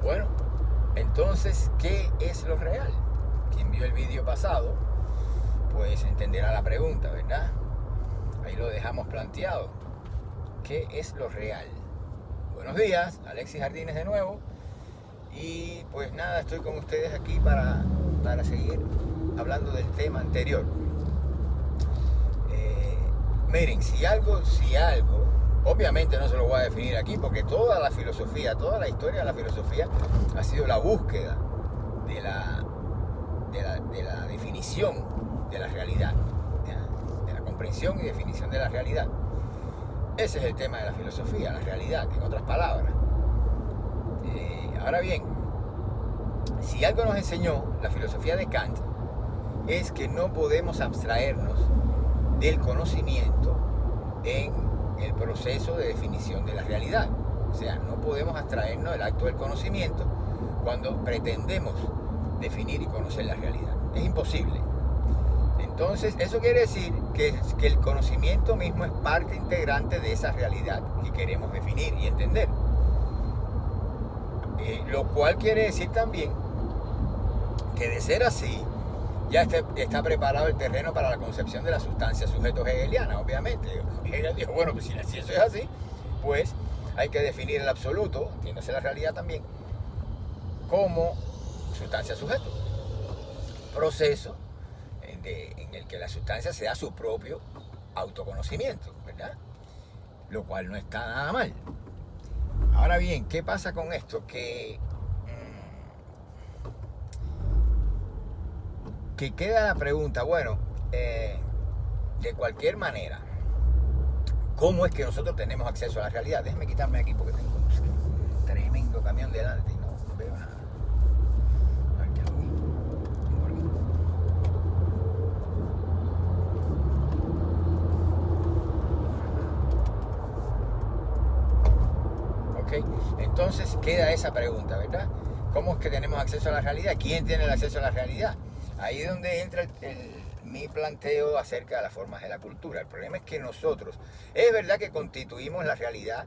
Bueno, entonces, ¿qué es lo real? Quien vio el vídeo pasado, pues entenderá la pregunta, ¿verdad? Ahí lo dejamos planteado. ¿Qué es lo real? Buenos días, Alexis Jardines de nuevo. Y pues nada, estoy con ustedes aquí para seguir hablando del tema anterior. Miren, si algo, obviamente no se lo voy a definir aquí porque toda la filosofía, toda la historia de la filosofía ha sido la búsqueda de la definición de la realidad, de la comprensión y definición de la realidad. Ese es el tema de la filosofía, la realidad, en otras palabras. Ahora bien, si algo nos enseñó la filosofía de Kant, es que no podemos abstraernos del conocimiento en el proceso de definición de la realidad. O sea, no podemos abstraernos del acto del conocimiento cuando pretendemos definir y conocer la realidad. Es imposible. Entonces, eso quiere decir que el conocimiento mismo es parte integrante de esa realidad que queremos definir y entender. Lo cual quiere decir también que de ser así, ya está preparado el terreno para la concepción de la sustancia sujeto hegeliana, obviamente. Hegel dijo, bueno, pues si eso es así, pues hay que definir el absoluto, entiéndase la realidad también, como sustancia sujeto. Proceso en el que la sustancia se da su propio autoconocimiento, ¿verdad? Lo cual no está nada mal. Ahora bien, ¿qué pasa con esto? Que queda la pregunta, bueno, de cualquier manera, ¿cómo es que nosotros tenemos acceso a la realidad? Déjenme quitarme aquí porque tengo un tremendo camión delante y no veo nada. Aquí, ok, entonces queda esa pregunta, ¿verdad? ¿Cómo es que tenemos acceso a la realidad? ¿Quién tiene el acceso a la realidad? Ahí es donde entra mi planteo acerca de las formas de la cultura. El problema es que nosotros, es verdad que constituimos la realidad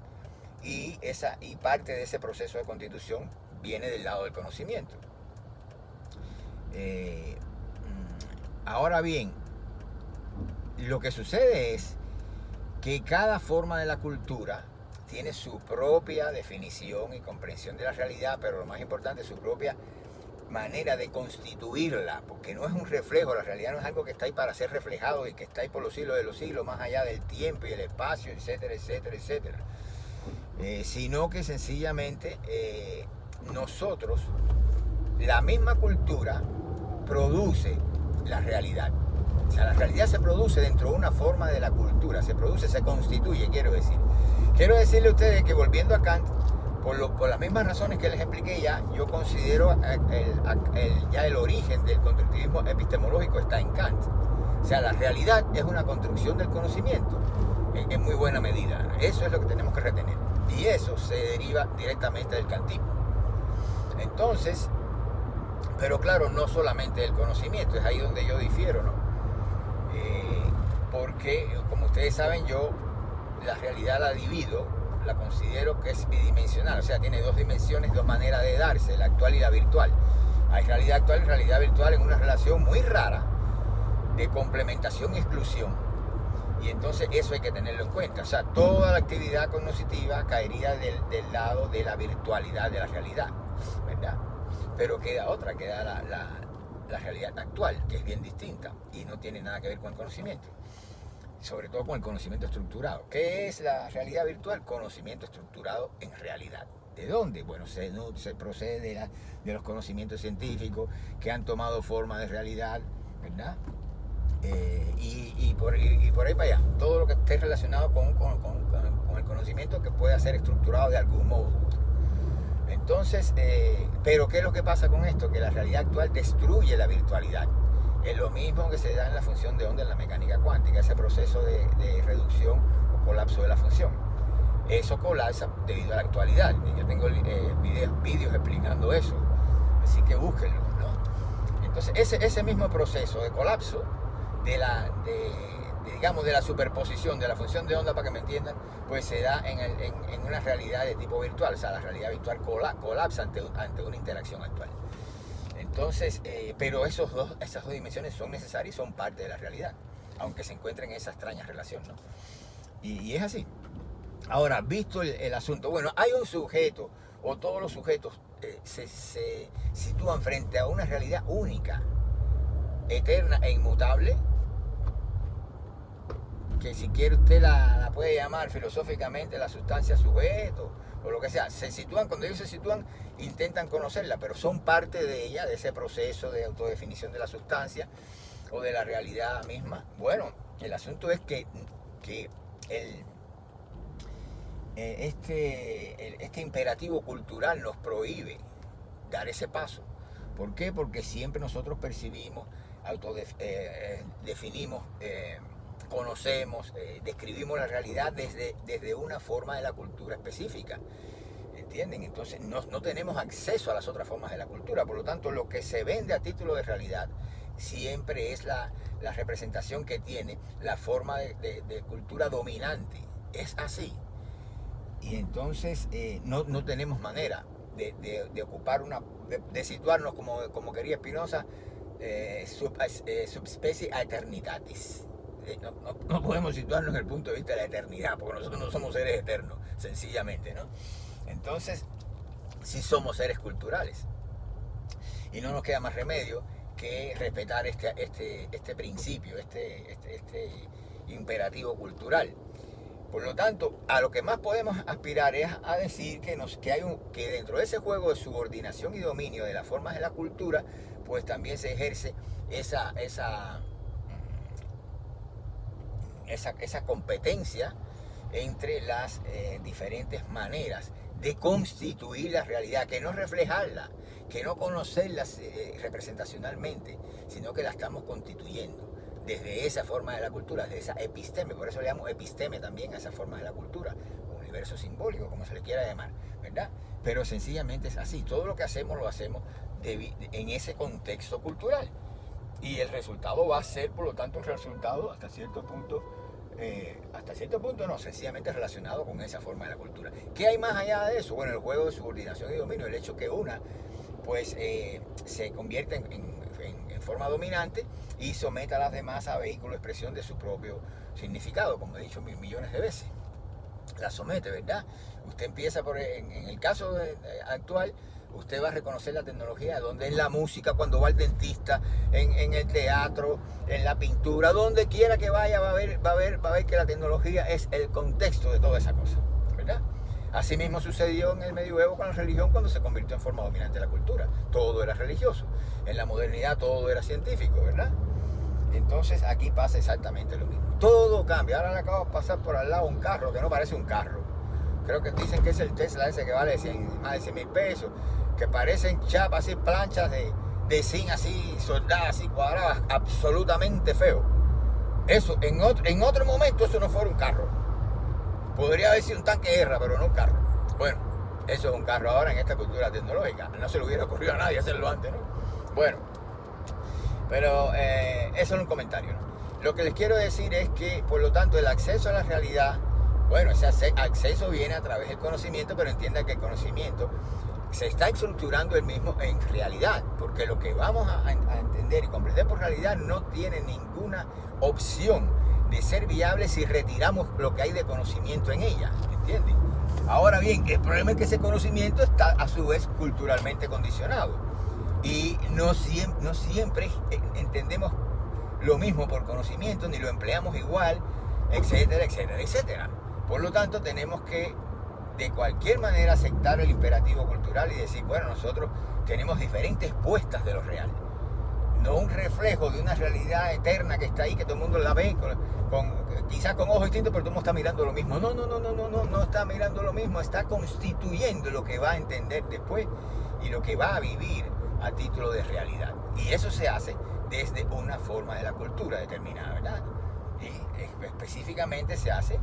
y parte de ese proceso de constitución viene del lado del conocimiento. Ahora bien, lo que sucede es que cada forma de la cultura tiene su propia definición y comprensión de la realidad, pero lo más importante, su propia manera de constituirla, porque no es un reflejo, la realidad no es algo que está ahí para ser reflejado y que está ahí por los siglos de los siglos, más allá del tiempo y el espacio, etcétera, etcétera, etcétera, sino que sencillamente nosotros, la misma cultura produce la realidad. O sea, la realidad se produce dentro de una forma de la cultura, se constituye, quiero decir. Quiero decirle a ustedes que volviendo a Kant, por las mismas razones que les expliqué ya, yo considero ya el origen del constructivismo epistemológico está en Kant. O sea, la realidad es una construcción del conocimiento en muy buena medida. Eso es lo que tenemos que retener. Y eso se deriva directamente del kantismo. Entonces, pero claro, no solamente del conocimiento, es ahí donde yo difiero, ¿no? Porque, como ustedes saben, yo la realidad la considero que es bidimensional, o sea, tiene dos dimensiones, dos maneras de darse, la actual y la virtual. Hay realidad actual y realidad virtual en una relación muy rara de complementación y exclusión. Y entonces eso hay que tenerlo en cuenta. O sea, toda la actividad cognitiva caería del lado de la virtualidad de la realidad, ¿verdad? Pero queda la realidad actual, que es bien distinta y no tiene nada que ver con el conocimiento. Sobre todo con el conocimiento estructurado. ¿Qué es la realidad virtual? Conocimiento estructurado en realidad. ¿De dónde? Bueno, se procede de los conocimientos científicos que han tomado forma de realidad, ¿verdad? Y por ahí para allá. Todo lo que esté relacionado con el conocimiento que pueda ser estructurado de algún modo. Entonces, pero ¿qué es lo que pasa con esto? Que la realidad actual destruye la virtualidad. Es lo mismo que se da en la función de onda en la mecánica cuántica, ese proceso de reducción o colapso de la función. Eso colapsa debido a la actualidad. Yo tengo vídeos explicando eso, así que búsquenlo, ¿no? Entonces, ese mismo proceso de colapso digamos, de la superposición, de la función de onda, para que me entiendan, pues se da en una realidad de tipo virtual. O sea, la realidad virtual colapsa ante una interacción actual. Entonces, pero esas dos dimensiones son necesarias y son parte de la realidad, aunque se encuentren en esa extraña relación, ¿no? Y es así. Ahora, visto el asunto, bueno, hay un sujeto, o todos los sujetos se sitúan frente a una realidad única, eterna e inmutable, que si quiere usted la puede llamar filosóficamente la sustancia sujeto, o lo que sea. Se sitúan, cuando ellos se sitúan, intentan conocerla, pero son parte de ella, de ese proceso de autodefinición de la sustancia o de la realidad misma. Bueno, el asunto es que este imperativo cultural nos prohíbe dar ese paso. ¿Por qué? Porque siempre nosotros percibimos, definimos, conocemos, describimos la realidad desde una forma de la cultura específica. ¿Entienden? Entonces no tenemos acceso a las otras formas de la cultura. Por lo tanto, lo que se vende a título de realidad siempre es la representación que tiene la forma de cultura dominante. Es así. Y entonces no tenemos manera de ocupar de situarnos, como quería Spinoza, subspecie aeternitatis. No podemos situarnos en el punto de vista de la eternidad, porque nosotros no somos seres eternos, sencillamente, ¿no? Entonces, sí somos seres culturales. Y no nos queda más remedio que respetar este principio, este imperativo cultural. Por lo tanto, a lo que más podemos aspirar es a decir que dentro de ese juego de subordinación y dominio de las formas de la cultura, pues también se ejerce esa competencia entre las diferentes maneras de constituir la realidad, que no reflejarla, que no conocerla representacionalmente, sino que la estamos constituyendo desde esa forma de la cultura, desde esa episteme. Por eso le llamo episteme también a esa forma de la cultura, universo simbólico, como se le quiera llamar, ¿verdad? Pero sencillamente es así. Todo lo que hacemos lo hacemos en ese contexto cultural. Y el resultado va a ser, por lo tanto, un resultado hasta cierto punto no, sencillamente relacionado con esa forma de la cultura. ¿Qué hay más allá de eso? Bueno, el juego de subordinación y dominio, el hecho que una pues se convierte en forma dominante y somete a las demás a vehículo de expresión de su propio significado, como he dicho millones de veces. La somete, ¿verdad? Usted empieza en el caso actual, usted va a reconocer la tecnología, donde en la música, cuando va al dentista, en el teatro, en la pintura, donde quiera que vaya, va a ver que la tecnología es el contexto de toda esa cosa, ¿verdad? Asimismo sucedió en el medioevo con la religión, cuando se convirtió en forma dominante de la cultura. Todo era religioso. En la modernidad todo era científico, ¿verdad? Entonces aquí pasa exactamente lo mismo. Todo cambia. Ahora le acabo de pasar por al lado un carro que no parece un carro. Creo que dicen que es el Tesla ese que vale más de 100 mil pesos. Que parecen chapas así, planchas de zinc así, soldadas así, cuadradas, absolutamente feo. Eso, en otro momento eso no fuera un carro. Podría haber sido un tanque de guerra, pero no un carro. Bueno, eso es un carro ahora en esta cultura tecnológica. No se le hubiera ocurrido a nadie hacerlo antes, ¿no? Bueno, pero eso es un comentario, ¿no? Lo que les quiero decir es que, por lo tanto, el acceso a la realidad, bueno, ese acceso viene a través del conocimiento, pero entienda que el conocimiento se está estructurando el mismo en realidad, porque lo que vamos a entender y comprender por realidad no tiene ninguna opción de ser viable si retiramos lo que hay de conocimiento en ella, ¿entiendes? Ahora bien, el problema es que ese conocimiento está a su vez culturalmente condicionado y no siempre entendemos lo mismo por conocimiento, ni lo empleamos igual, etcétera, etcétera, etcétera. Por lo tanto, tenemos que de cualquier manera aceptar el imperativo cultural y decir, bueno, nosotros tenemos diferentes puestas de lo real. No un reflejo de una realidad eterna que está ahí, que todo el mundo la ve, quizás con ojos distintos, pero todo el mundo está mirando lo mismo. No está mirando lo mismo, está constituyendo lo que va a entender después y lo que va a vivir a título de realidad. Y eso se hace desde una forma de la cultura determinada, ¿verdad? Y específicamente se hace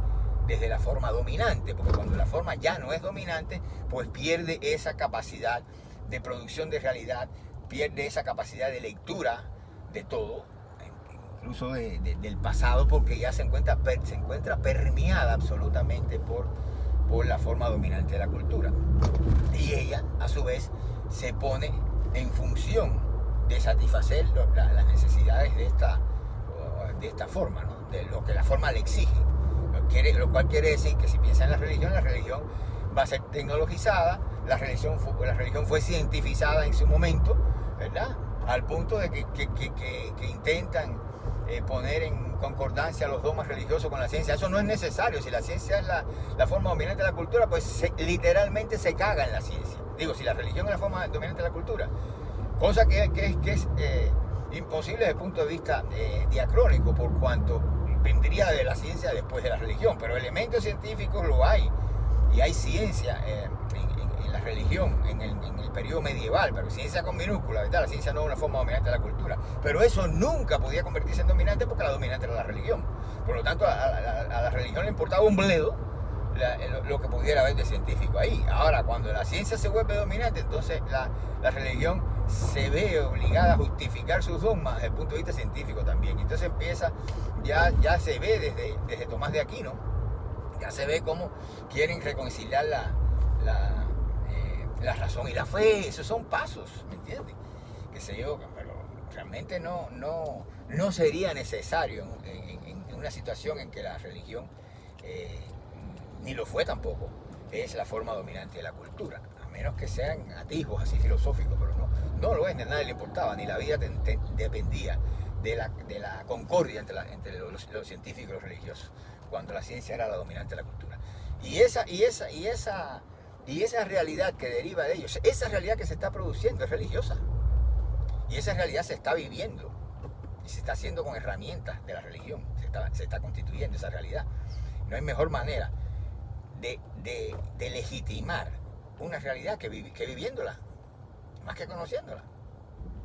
desde la forma dominante, porque cuando la forma ya no es dominante, pues pierde esa capacidad de producción de realidad, pierde esa capacidad de lectura de todo, incluso del pasado, porque ya se encuentra permeada absolutamente por la forma dominante de la cultura. Y ella, a su vez, se pone en función de satisfacer las necesidades de esta forma, ¿no? De lo que la forma le exige. Lo cual quiere decir que si piensa en la religión va a ser tecnologizada, la religión fue cientificada en su momento, ¿verdad? Al punto de que intentan poner en concordancia los dogmas religiosos con la ciencia. Eso no es necesario. Si la ciencia es la forma dominante de la cultura, pues literalmente se caga en la ciencia. Digo, si la religión es la forma dominante de la cultura, cosa que es imposible desde el punto de vista diacrónico, por cuanto vendría de la ciencia después de la religión, pero elementos científicos lo hay, y hay ciencia en la religión, en el periodo medieval, pero ciencia con minúscula, ¿verdad? La ciencia no es una forma dominante de la cultura, pero eso nunca podía convertirse en dominante porque la dominante era la religión. Por lo tanto, a la religión le importaba un bledo lo que pudiera haber de científico ahí. Ahora, cuando la ciencia se vuelve dominante, entonces la religión se ve obligada a justificar sus dogmas desde el punto de vista científico también. Entonces empieza, ya se ve desde Tomás de Aquino, ya se ve cómo quieren reconciliar la razón y la fe. Esos son pasos, ¿me entiendes? Qué sé yo, pero realmente no sería necesario en una situación en que la religión ni lo fue tampoco, es la forma dominante de la cultura, a menos que sean atisbos así filosóficos, pero no lo es, ni a nadie le importaba, ni la vida dependía de la concordia entre los científicos y los religiosos, cuando la ciencia era la dominante de la cultura. Y esa realidad que deriva de ellos, esa realidad que se está produciendo es religiosa, y esa realidad se está viviendo, y se está haciendo con herramientas de la religión, se está constituyendo esa realidad. No hay mejor manera de legitimar una realidad que viviéndola, más que conociéndola.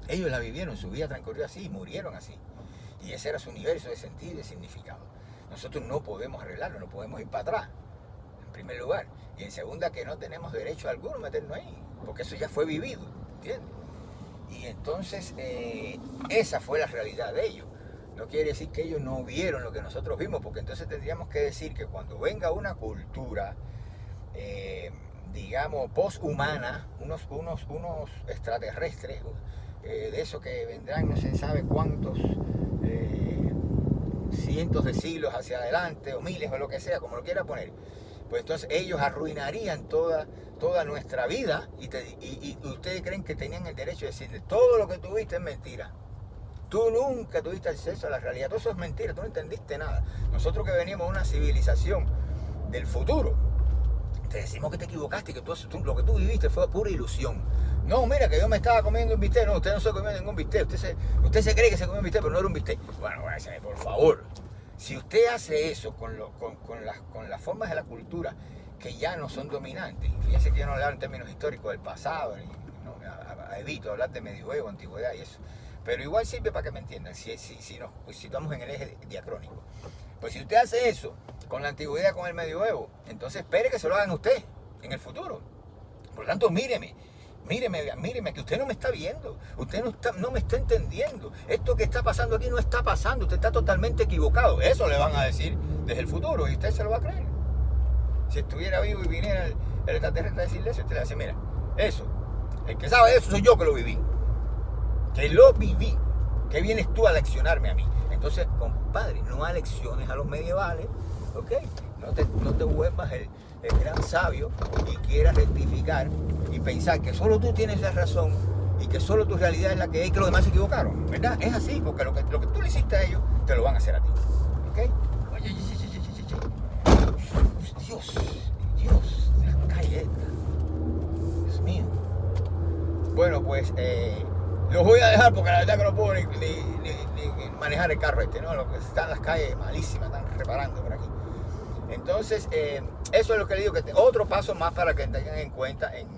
Ellos la vivieron, su vida transcurrió así, murieron así, y ese era su universo de sentido y de significado. Nosotros no podemos arreglarlo, no podemos ir para atrás, en primer lugar, y en segunda, que no tenemos derecho alguno a meternos ahí, porque eso ya fue vivido, ¿entiendes? Y entonces esa fue la realidad de ellos. No quiere decir que ellos no vieron lo que nosotros vimos, porque entonces tendríamos que decir que cuando venga una cultura, digamos, poshumana, unos extraterrestres, de esos que vendrán no se sabe cuántos cientos de siglos hacia adelante, o miles, o lo que sea, como lo quiera poner, pues entonces ellos arruinarían toda nuestra vida, y ustedes creen que tenían el derecho de decirle, todo lo que tuviste es mentira. Tú nunca tuviste acceso a la realidad, todo eso es mentira, tú no entendiste nada. Nosotros que venimos de una civilización del futuro, te decimos que te equivocaste, que lo que tú viviste fue pura ilusión. No, mira, que yo me estaba comiendo un bistec. No, usted no se comió ningún bistec, usted se cree que se comió un bistec, pero no era un bistec. Bueno, por favor, si usted hace eso con las formas de la cultura que ya no son dominantes, fíjense que yo no hablo en términos históricos del pasado, evito hablar de medioevo, antigüedad y eso, pero igual sirve para que me entiendan, si estamos en el eje diacrónico. Pues si usted hace eso con la antigüedad, con el medioevo, entonces espere que se lo hagan a usted en el futuro. Por lo tanto, míreme, que usted no me está viendo, usted no me está entendiendo. Esto que está pasando aquí no está pasando, usted está totalmente equivocado. Eso le van a decir desde el futuro y usted se lo va a creer. Si estuviera vivo y viniera el extraterrestre a decirle eso, usted le dice, mira, eso, el que sabe eso soy yo, que lo viví. ¿Qué vienes tú a leccionarme a mí? Entonces, compadre, no alecciones a los medievales, ¿ok? No te vuelvas el gran sabio y quieras rectificar y pensar que solo tú tienes la razón y que solo tu realidad es la que es y que los demás se equivocaron, ¿verdad? Es así, porque lo que tú le hiciste a ellos, te lo van a hacer a ti, ¿ok? Oye, Dios, la calle esta. Dios mío. Bueno, pues los voy a dejar porque la verdad que no puedo ni manejar el carro ¿no? Lo que están las calles malísimas, están reparando por aquí. Entonces, eso es lo que le digo, que otro paso más para que tengan en cuenta en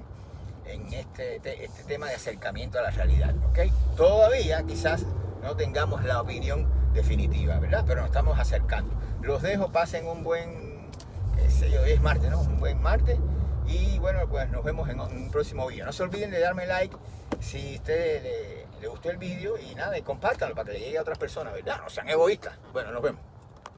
este tema de acercamiento a la realidad, ¿ok? Todavía quizás no tengamos la opinión definitiva, ¿verdad? Pero nos estamos acercando. Los dejo, pasen un buen, hoy es martes, ¿no? Un buen martes. Y bueno, pues nos vemos en un próximo video. No se olviden de darme like si a ustedes le gustó el vídeo y nada, y compártanlo para que le llegue a otras personas, ¿verdad? No sean egoístas. Bueno, nos vemos.